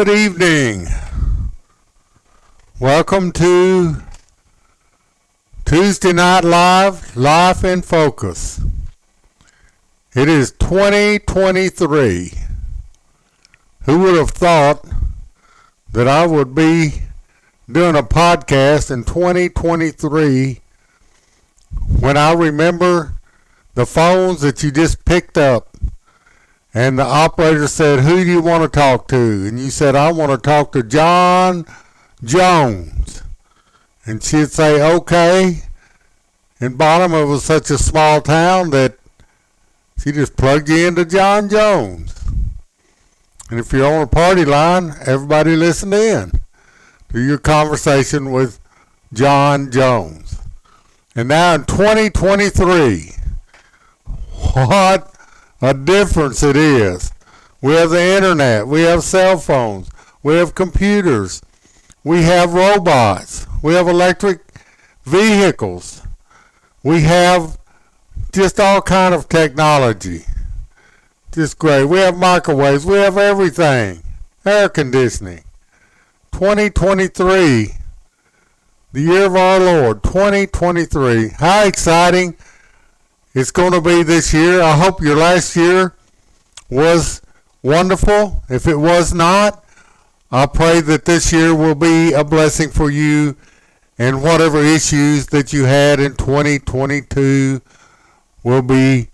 Good evening. Welcome to Tuesday Night Live, Life in Focus. It is 2023. Who would have thought that I would be doing a podcast in 2023 when I remember the phones that you just picked up and the operator said, "Who do you want to talk to?" And you said, "I want to talk to John Jones." And she'd say, "Okay." In Bottom, it was such a small town that she just plugged you into John Jones. And if you're on a party line, everybody listened in to your conversation with John Jones. And now in 2023, what a difference it is. We have the internet, we have cell phones, we have computers, we have robots, we have electric vehicles, we have just all kind of technology. Just great. We have microwaves, we have everything. Air conditioning. 2023, the year of our Lord, 2023. How exciting it's going to be this year. I hope your last year was wonderful. If it was not, I pray that this year will be a blessing for you, and whatever issues that you had in 2022 will be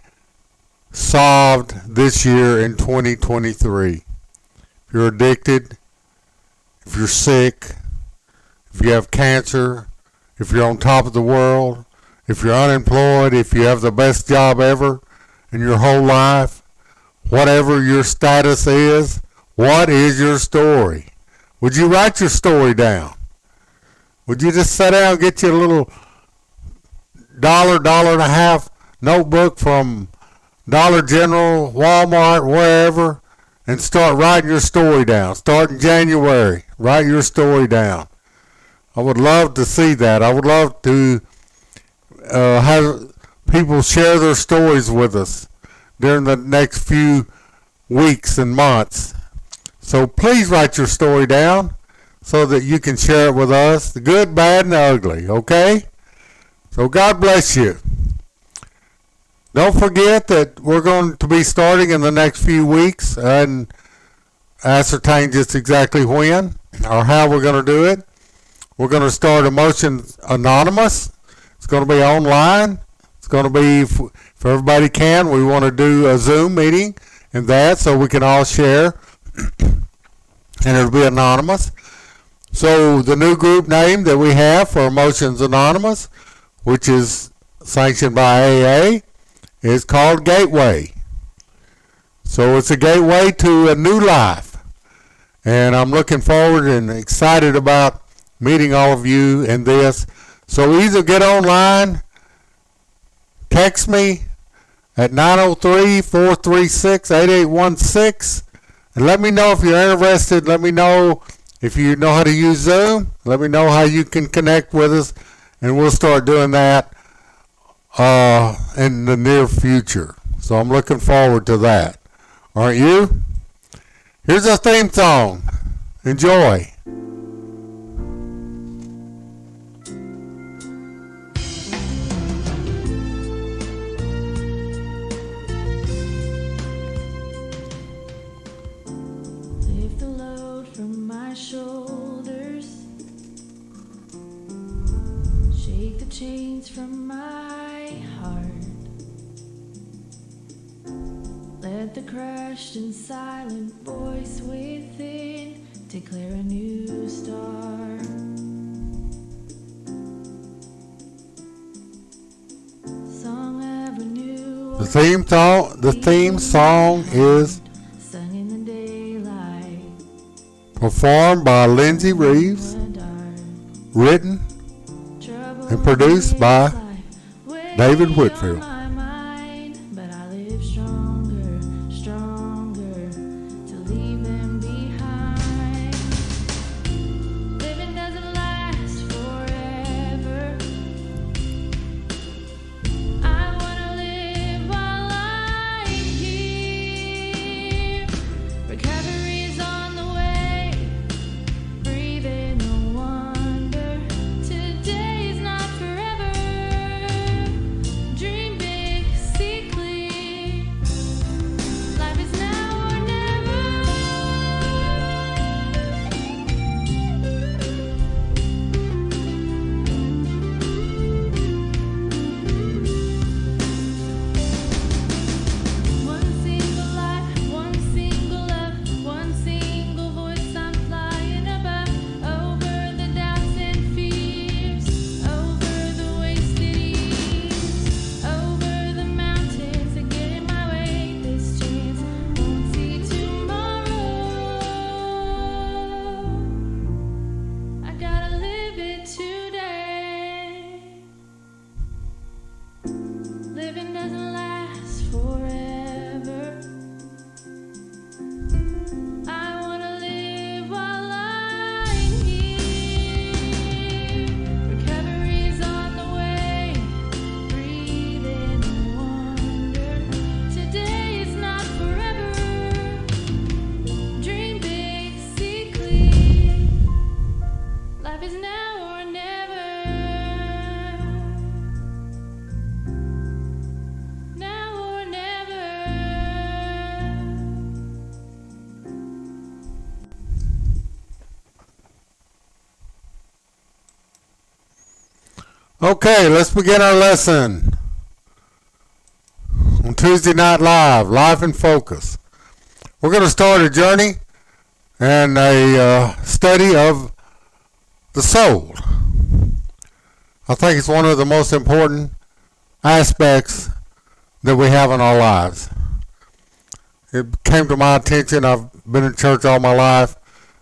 solved this year in 2023. If you're addicted, if you're sick, if you have cancer, if you're on top of the world, if you're unemployed, if you have the best job ever in your whole life, whatever your status is, what is your story? Would you write your story down? Would you just sit down and get you a little dollar and a half notebook from Dollar General, Walmart, wherever, and start writing your story down? Start in January. Write your story down. I would love to see that. I would love to have people share their stories with us during the next few weeks and months. So please write your story down so that you can share it with us, the good, bad, and the ugly, okay? So God bless you. Don't forget that we're going to be starting in the next few weeks and ascertain just exactly when or how we're going to do it. We're going to start Emotions Anonymous. It's going to be online. It's going to be, if everybody can, we want to do a Zoom meeting and that so we can all share. And it'll be anonymous. So the new group name that we have for Emotions Anonymous, which is sanctioned by AA, is called Gateway. So it's a gateway to a new life. And I'm looking forward and excited about meeting all of you in this. So either get online, text me at 903-436-8816, and let me know if you're interested. Let me know if you know how to use Zoom. Let me know how you can connect with us, and we'll start doing that in the near future. So I'm looking forward to that. Aren't you? Here's our theme song. Enjoy. Chains from my heart. Let the crushed and silent voice within declare a new start. Song of a new The theme song is sung in the daylight, performed by Lindsay Reeves, written and produced by David Whitfield. But I live stronger to leave them behind. Living doesn't last forever. I wanna live while I'm here. Recovery is on the way. Okay, let's begin our lesson on Tuesday Night Live, Life in Focus. We're going to start a journey and a study of the soul. I think it's one of the most important aspects that we have in our lives. It came to my attention. I've been in church all my life,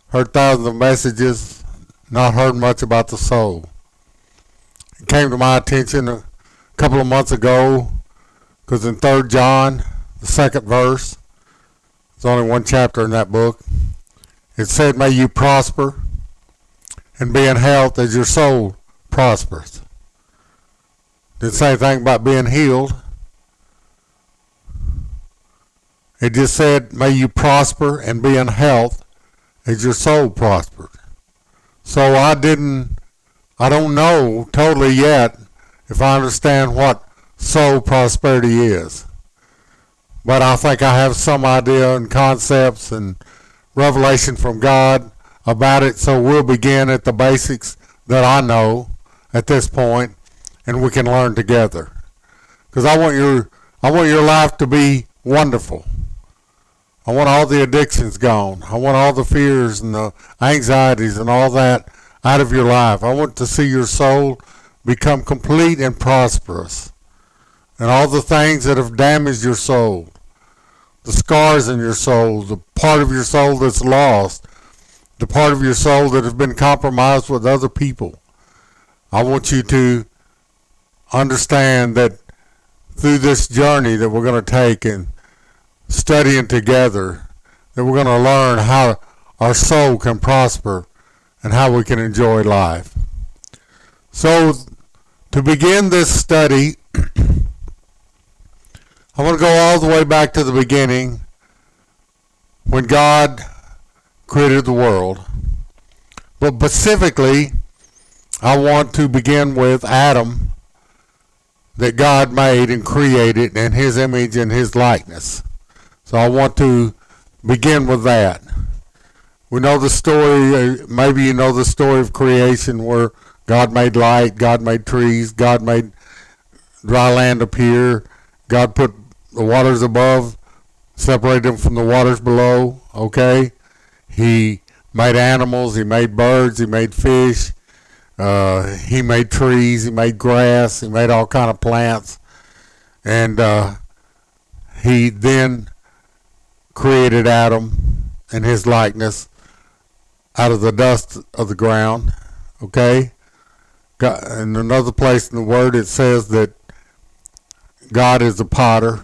heard thousands of messages, not heard much about the soul. It came to my attention a couple of months ago because in 3 John, the second verse, there's only one chapter in that book, it said, "May you prosper and be in health as your soul prospers." Didn't say anything about being healed. It just said, "May you prosper and be in health as your soul prospers." So I don't know totally yet if I understand what soul prosperity is. But I think I have some idea and concepts and revelation from God about it. So we'll begin at the basics that I know at this point, and we can learn together. Because I want your life to be wonderful. I want all the addictions gone. I want all the fears and the anxieties and all that out of your life. I want to see your soul become complete and prosperous. And all the things that have damaged your soul, the scars in your soul, the part of your soul that's lost, the part of your soul that has been compromised with other people. I want you to understand that through this journey that we're going to take and studying together, that we're going to learn how our soul can prosper and how we can enjoy life. So to begin this study, I want to go all the way back to the beginning when God created the world. But specifically, I want to begin with Adam, that God made and created in his image and his likeness. So I want to begin with that. We know the story, maybe you know the story of creation where God made light, God made trees, God made dry land appear, God put the waters above, separated them from the waters below, okay? He made animals, he made birds, he made fish, he made trees, he made grass, he made all kind of plants, and he then created Adam in his likeness out of the dust of the ground, okay? God, in another place in the Word it says that God is the potter.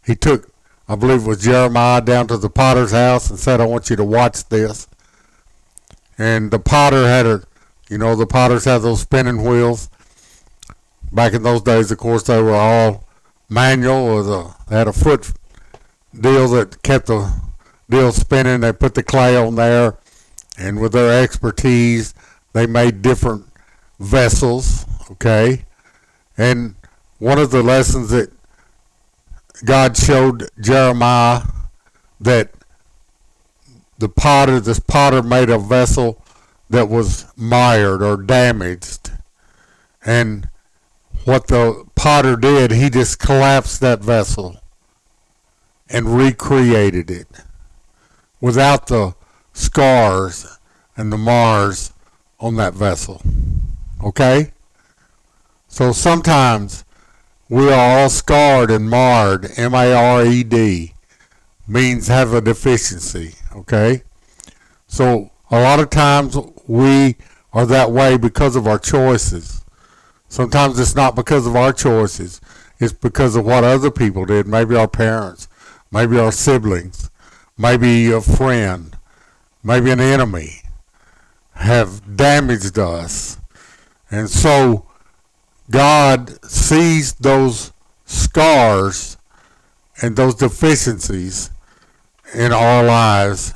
He took, I believe it was Jeremiah, down to the potter's house and said, "I want you to watch this." And the potter had the potters have those spinning wheels. Back in those days, of course, they were all manual, or they had a foot deal that kept the deal spinning. They put the clay on there, and with their expertise, they made different vessels, okay? And one of the lessons that God showed Jeremiah, that this potter made a vessel that was mired or damaged. And what the potter did, he just collapsed that vessel and recreated it without the scars and the mars on that vessel. Okay? So sometimes we are all scarred and marred. M-A-R-E-D means have a deficiency. Okay? So a lot of times we are that way because of our choices. Sometimes it's not because of our choices. It's because of what other people did. Maybe our parents, maybe our siblings, maybe a friend, maybe an enemy have damaged us. And so God sees those scars and those deficiencies in our lives,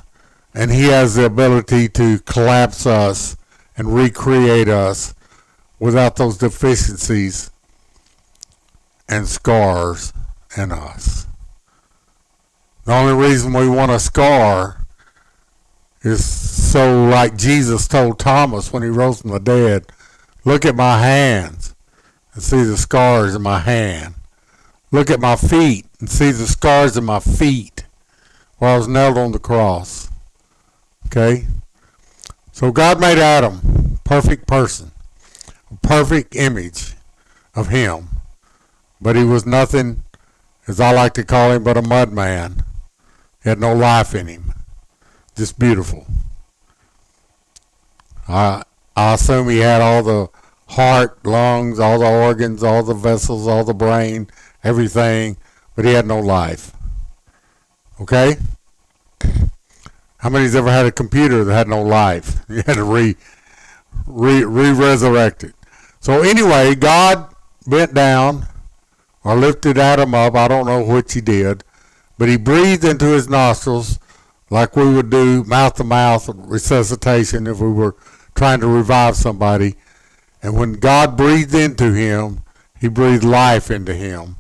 and he has the ability to collapse us and recreate us without those deficiencies and scars in us. The only reason we want a scar is so, like Jesus told Thomas when he rose from the dead, "Look at my hands. and see the scars in my hand. Look at my feet and see the scars in my feet while I was nailed on the cross. Okay? So God made Adam, perfect person, a perfect image of him. But he was nothing, as I like to call him, but a mud man. He had no life in him. Just beautiful. I assume he had all the heart, lungs, all the organs, all the vessels, all the brain, everything, but he had no life. Okay? How many's ever had a computer that had no life? You had to re-resurrect it. So anyway, God bent down or lifted Adam up. I don't know which he did, but he breathed into his nostrils like we would do mouth-to-mouth resuscitation if we were trying to revive somebody. And when God breathed into him, he breathed life into him.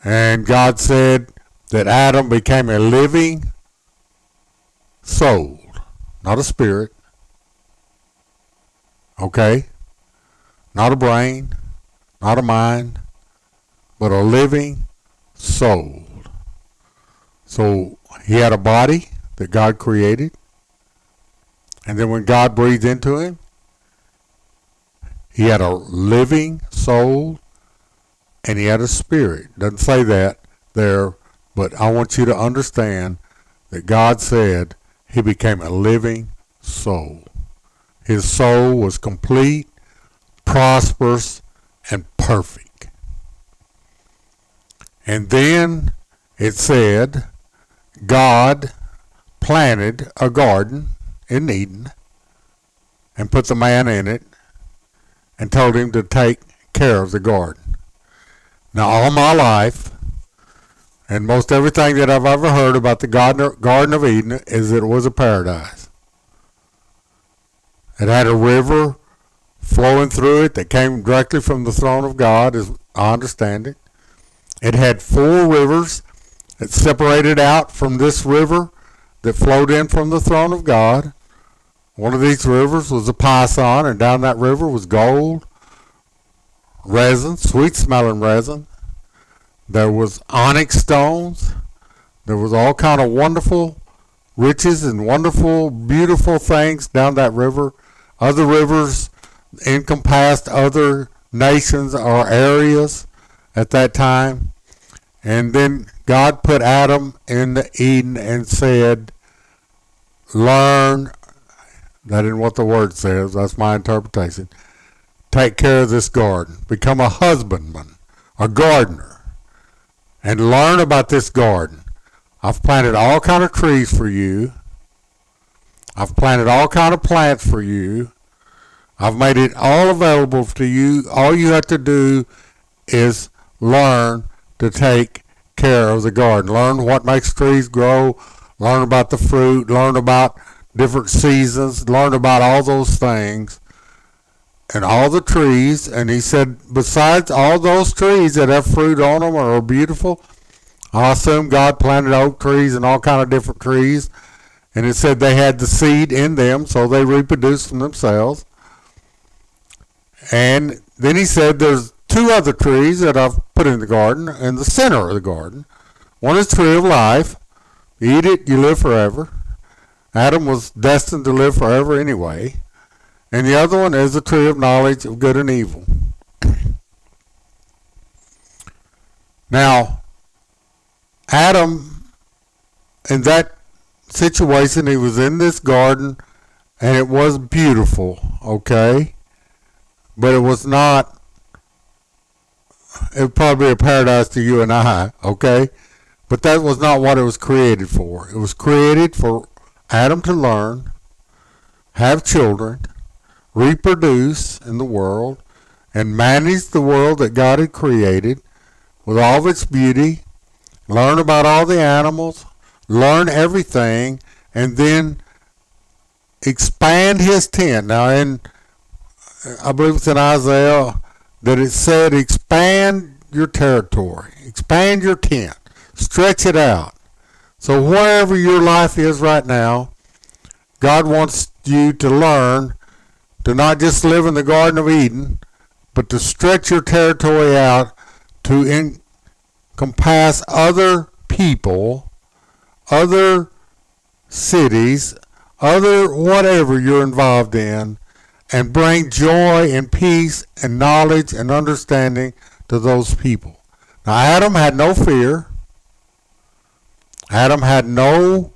And God said that Adam became a living soul, not a spirit. Okay? Not a brain, not a mind, but a living soul. So he had a body that God created. And then when God breathed into him, he had a living soul and he had a spirit. Doesn't say that there, but I want you to understand that God said he became a living soul. His soul was complete, prosperous, and perfect. And then it said God planted a garden in Eden and put the man in it and told him to take care of the garden. Now, all my life, and most everything that I've ever heard about the Garden of Eden is that it was a paradise. It had a river flowing through it that came directly from the throne of God, as I understand it. It had 4 rivers that separated out from this river that flowed in from the throne of God. One of these rivers was the Pison, and down that river was gold, resin, sweet-smelling resin. There was onyx stones. There was all kind of wonderful riches and wonderful, beautiful things down that river. Other rivers encompassed other nations or areas at that time. And then God put Adam in Eden and said, learn, that isn't what the word says, that's my interpretation, take care of this garden. Become a husbandman, a gardener, and learn about this garden. I've planted all kind of trees for you. I've planted all kind of plants for you. I've made it all available to you. All you have to do is learn to take care of the garden. Learn what makes trees grow. Learn about the fruit. Learn about different seasons. Learn about all those things. And all the trees. And he said, besides all those trees that have fruit on them or are beautiful, I assume God planted oak trees and all kind of different trees. And it said they had the seed in them, so they reproduced from themselves. And then he said there's 2 other trees that I've put in the garden, in the center of the garden. One is the tree of life. You eat it, you live forever. Adam was destined to live forever anyway. And the other one is the tree of knowledge of good and evil. Now, Adam, in that situation, he was in this garden, and it was beautiful, okay? But it was not, it would probably be a paradise to you and I, okay? But that was not what it was created for. It was created for Adam to learn, have children, reproduce in the world, and manage the world that God had created with all of its beauty, learn about all the animals, learn everything, and then expand his tent. Now, I believe it's in Isaiah that it said, expand your territory, expand your tent, stretch it out. So wherever your life is right now, God wants you to learn to not just live in the Garden of Eden, but to stretch your territory out to encompass other people, other cities, other whatever you're involved in, and bring joy and peace and knowledge and understanding to those people. Now, Adam had no fear. Adam had no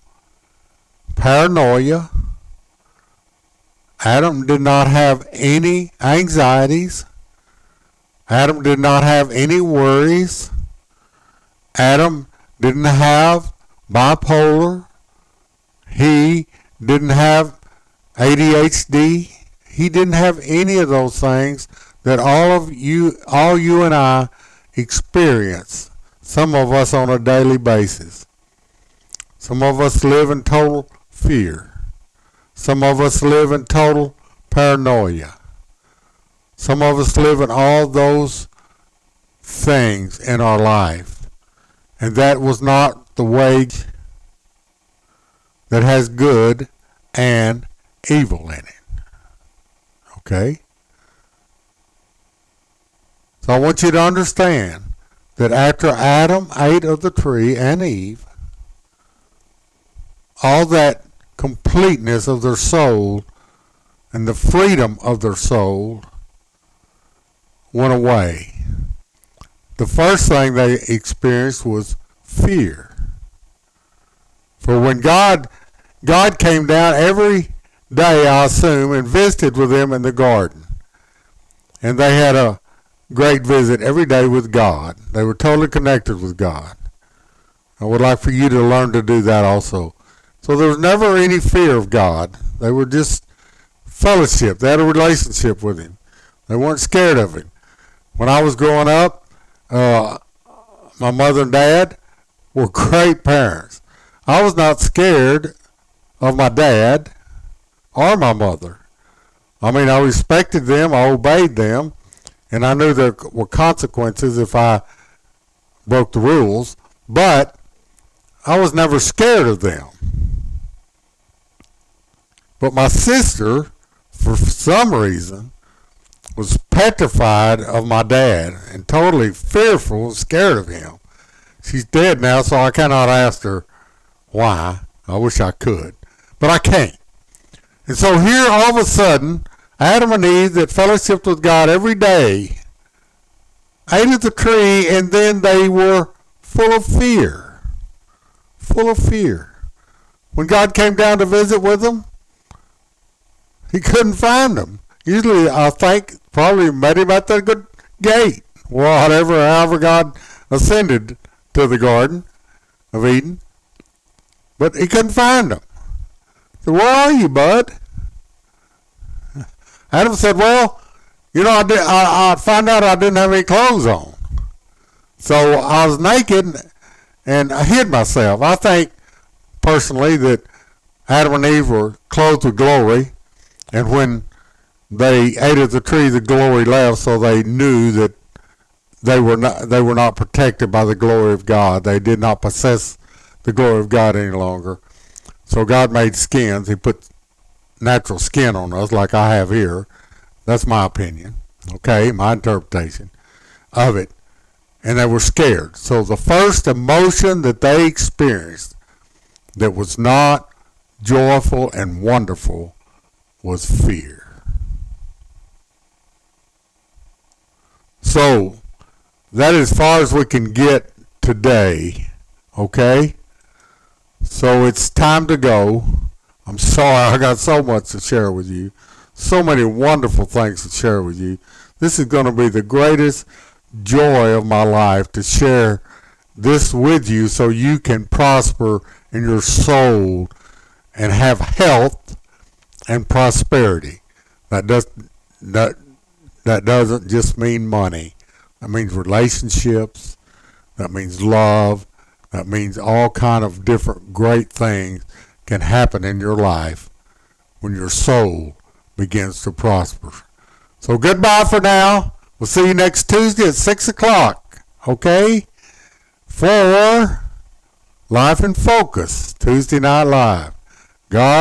paranoia. Adam did not have any anxieties. Adam did not have any worries. Adam didn't have bipolar. He didn't have ADHD. He didn't have any of those things that all you and I experience. Some of us on a daily basis. Some of us live in total fear. Some of us live in total paranoia. Some of us live in all those things in our life. And that was not the way that has good and evil in it. Okay? So I want you to understand that after Adam ate of the tree and Eve, all that completeness of their soul and the freedom of their soul went away. The first thing they experienced was fear. For when God came down every day, I assume, and visited with them in the garden. And they had a great visit every day with God. They were totally connected with God. I would like for you to learn to do that also. So there was never any fear of God. They were just fellowship. They had a relationship with Him. They weren't scared of Him. When I was growing up, my mother and dad were great parents. I was not scared of my dad or my mother. I mean, I respected them, I obeyed them, and I knew there were consequences if I broke the rules, but I was never scared of them. But my sister, for some reason, was petrified of my dad and totally fearful and scared of him. She's dead now, so I cannot ask her why. I wish I could, but I can't. And so here, all of a sudden, Adam and Eve that fellowshiped with God every day ate of the tree, and then they were full of fear. Full of fear. When God came down to visit with them, He couldn't find them. Usually, I think, probably met him at the good gate. However God ascended to the Garden of Eden. But He couldn't find them. So, where are you, bud? Adam said, well, I found out I didn't have any clothes on. So I was naked and I hid myself. I think, personally, that Adam and Eve were clothed with glory. And when they ate of the tree, the glory left, so they knew that they were not protected by the glory of God. They did not possess the glory of God any longer. So God made skins. He put natural skin on us like I have here. That's my opinion. Okay, my interpretation of it. And they were scared. So the first emotion that they experienced that was not joyful and wonderful was fear. So that is as far as we can get today. Okay? So it's time to go. I'm sorry, I got so much to share with you. So many wonderful things to share with you. This is going to be the greatest joy of my life to share this with you so you can prosper in your soul and have health and prosperity. That doesn't just mean money. That means relationships. That means love. That means all kind of different great things can happen in your life when your soul begins to prosper. So goodbye for now. We'll see you next Tuesday at 6 o'clock. Okay? For Life in Focus, Tuesday Night Live. God